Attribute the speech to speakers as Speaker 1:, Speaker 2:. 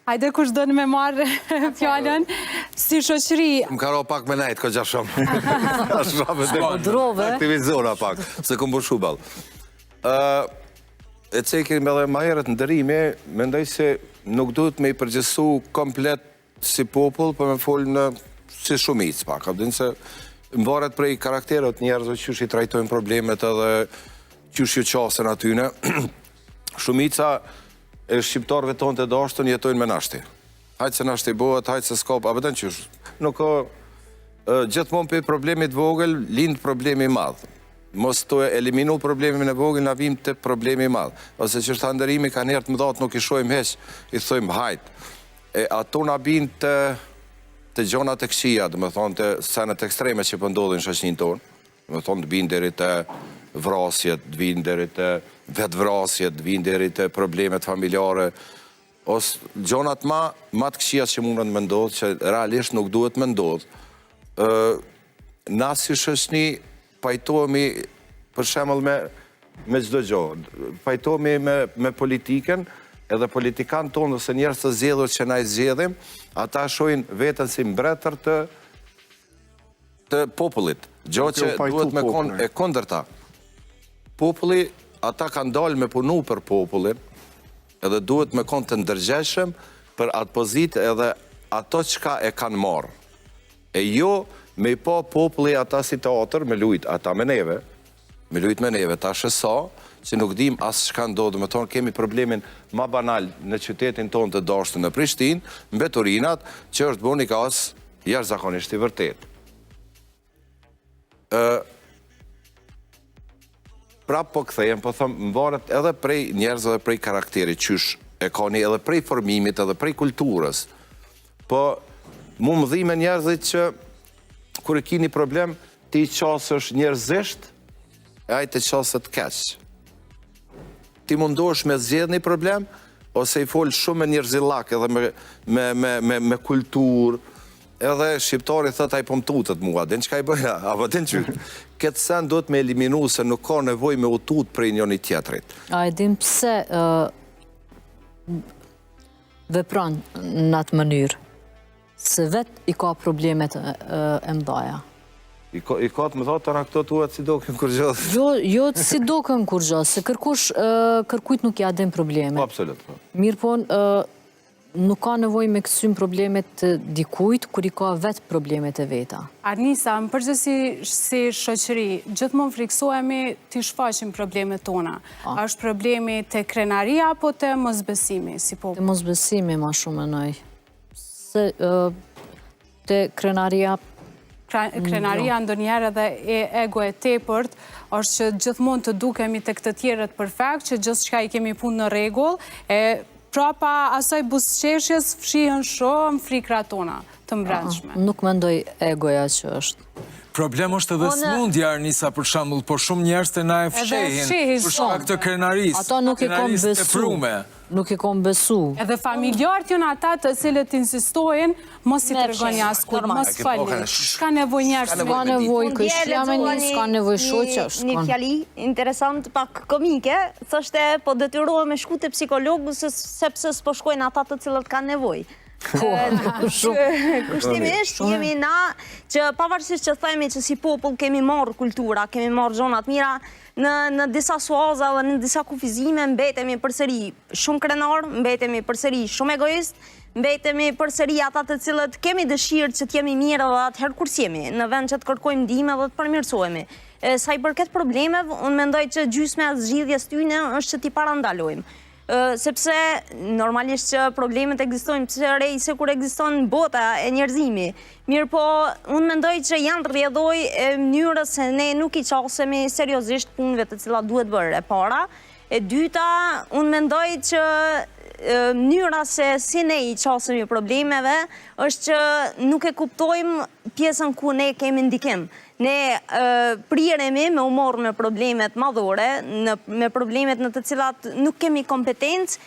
Speaker 1: Hajde kush do në me marrë fjallën, si shoqëri...
Speaker 2: Më karo pak me nejtë, ko gjashëm.
Speaker 3: Drove.
Speaker 2: Aktivizora pak, se këmë bërë shubal. E cekin me dhe maherët në dërimi, mendoj se nuk duhet me i përgjësu komplet si popull, për me folë në si shumic pak. Abdin se mbaret prej karakterët njerëzve qysh i trajtojnë problemet edhe qysh ju qasën atyne. Shumica e shqiptarëve tonë të dashtën jetojnë me nashti. Hajtë se nashti bëhet, hajtë se s'kap, a vetën qysh. Nuk o, gjithmonë për problemit vogël, lind problemi madhë. Mos të eliminu problemin e vogël, na vim të problemi madhë. Ose që shtë ndërimi ka njerët më datë, nuk i shojmë heq, i thojmë hajtë. Ato na bin të gjonat e këqia, dhe me thonë të senet ekstreme që pëndodhin shashnin tonë. Dhe me thonë të bin deri të vrasjet, të bin deri të vetvrasjet, të bin deri të problemet familjare, ose gjonat ma të këqia që mundën me ndodhë, që realisht nuk duhet me ndodhë. Na si shëshni pajtohemi për shemëll me çdo gjohë, pajtohemi me politiken, edhe politikan tonë ose njerëz të zgjedhur që na i zgjedhim, ata shojnë veten si mbretër të popullit, gjohë që duhet me konë e kundërta. Populli, ata kanë dalë me punu për popullin, edhe duhet me konë të ndërgjeshëm për atë pozitë edhe ato qka e kanë marë. E jo me i po populli ata si teatr, me lujt ata me neve, ta shësa, që nuk dim asë shka ndodhë, me tonë kemi problemin ma banal në qytetin tonë të dashtë në Prishtinë, mbeturinat, që është boni ka asë jashtëzakonisht i vërtet. Prap po këthejem, po thëmë, mbaret edhe prej njerëzve dhe prej karakteri, qysh e koni edhe prej formimit edhe prej kulturës. Po, mu më dhime njerëzit që, kur e kini problem, ti i qasësh njerëzisht, e ajtë të qasët keqë. Ti mundosh me zgjedh një problem, ose i folë shumë me njerëzillak, edhe me kulturë, edhe shqiptari thët a i pëmtutët mua, din që ka i bëja, apo din që këtë sen do të me eliminu se nuk ka nevoj me utut prej njëni tjetrit.
Speaker 3: A e dim pse vepran në atë mënyrë, se vet i ka problemet e mdaja.
Speaker 2: I ka të më thotë të në këto tuat si do kënë kur gjohë?
Speaker 3: Jo, si do kënë kur gjohë, se kërkujt nuk ja din problemet.
Speaker 2: Absolut.
Speaker 3: Mirë po, nuk ka nevoj me kësym problemet të dikujt, kur i ka vetë problemet e veta.
Speaker 1: Arnisa, më përgjësi si shoqëri, gjithmonë friksohemi të shfaqim problemet tona. A është problemi të krenaria, apo të mosbesimi, si po?
Speaker 3: Të mosbesimi, ma shumë e nëj. Se të krenaria...
Speaker 1: Krenaria ndonjëherë edhe ego e tepërt, është që gjithmonë të dukemi të këtë tjerët perfekt, që gjithë shka i kemi punë në regull, prapa asaj busqeshjes fshihen shumë frikra tona të mbrëmshme.
Speaker 3: Nuk mendoj egoja që është.
Speaker 4: Problem është edhe smundja, Arnisa, për shembull, por shumë njerëz të na e fshehin për shkak të krenarisë.
Speaker 3: Ata nuk i kanë besu. Nuk i kanë besu.
Speaker 1: Edhe familjarët janë ata të cilët insistojnë mos i tregoni askuj, mos falni. S'ka nevojë njerëz.
Speaker 3: S'ka nevojë kështja me një, s'ka nevojë shoqë.
Speaker 5: Një fjali interesant pak komike, thoshte po detyrohem me shku te psikologu sepse s'po shkojnë ata të cilët kanë nevojë. Kushtimisht jemi na që pavarësisht që themi që si popull kemi marrë kultura, kemi marrë gjonat mira, në disa suaza dhe në disa kufizime mbetemi përsëri shumë krenar, mbetemi përsëri shumë egoist, mbetemi përsëri ata të cilët kemi dëshirë që t'jemi mirë dhe atëherë kur s'jemi, në vend që të kërkojmë ndihmë dhe të përmirësohemi. Sa i përket problemeve, unë mendoj që gjysma e zgjidhjes tyne është që t'i parandalojmë. Sepse normalisht që problemet ekzistojnë, pse rej se kur ekziston bota e njerëzimi. Mirë po, unë mendoj që janë rrjedhoj e mënyrës se ne nuk i qasemi seriozisht punëve të cilat duhet bërë e para. E dyta, unë mendoj që mënyra se si ne i qasemi problemeve është që nuk e kuptojmë pjesën ku ne kemi ndikim. Ne priremi me u morë me problemet madhore, me problemet në të cilat nuk kemi kompetencë,